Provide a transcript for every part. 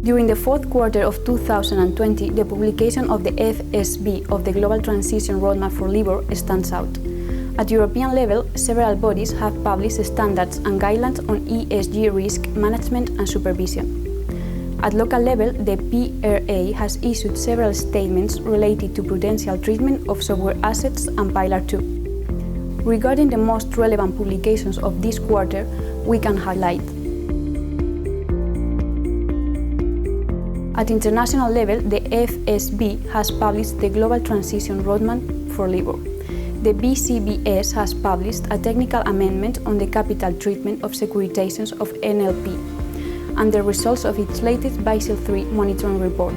During the fourth quarter of 2020, the publication of the FSB of the Global Transition Roadmap for LIBOR stands out. At European level, several bodies have published standards and guidelines on ESG risk management and supervision. At local level, the PRA has issued several statements related to prudential treatment of software assets and Pillar 2. Regarding the most relevant publications of this quarter, we can highlight: at international level, the FSB has published the Global Transition Roadmap for LIBOR. The BCBS has published a technical amendment on the capital treatment of securitizations of NLP and the results of its latest Basel III monitoring report.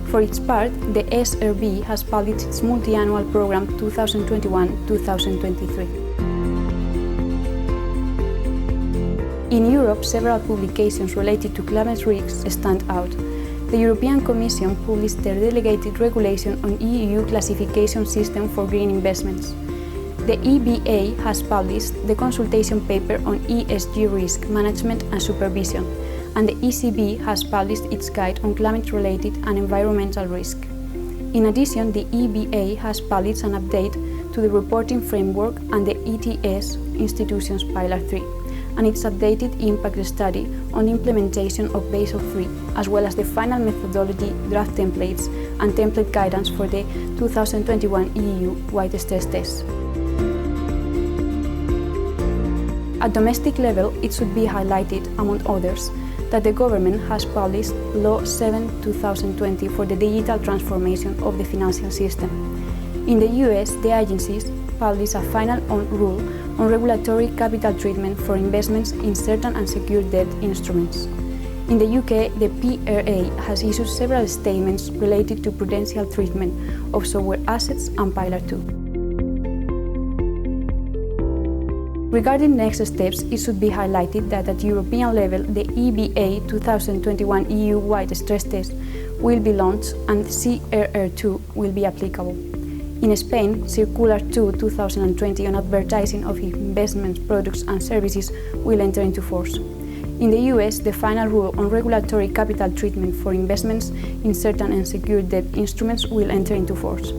For its part, the SRB has published its multi-annual program 2021-2023. In Europe, several publications related to climate risks stand out. The European Commission published their delegated regulation on EU classification system for green investments. The EBA has published the consultation paper on ESG risk management and supervision, and the ECB has published its guide on climate-related and environmental risk. In addition, the EBA has published an update to the reporting framework and the ETS institutions Pillar 3, and its updated impact study on the implementation of Basel III, as well as the final methodology, draft templates, and template guidance for the 2021 EU-wide stress test. At domestic level, it should be highlighted, among others, that the government has published Law 7/2020 for the digital transformation of the financial system. In the US, the agencies published a final rule on regulatory capital treatment for investments in certain unsecured debt instruments. In the UK, the PRA has issued several statements related to prudential treatment of software assets and Pillar 2. Regarding next steps, it should be highlighted that at European level, the EBA 2021 EU-wide stress test will be launched and CRR2 will be applicable. In Spain, Circular 2/2020 on advertising of investment products and services will enter into force. In the US, the final rule on regulatory capital treatment for investments in certain unsecured debt instruments will enter into force.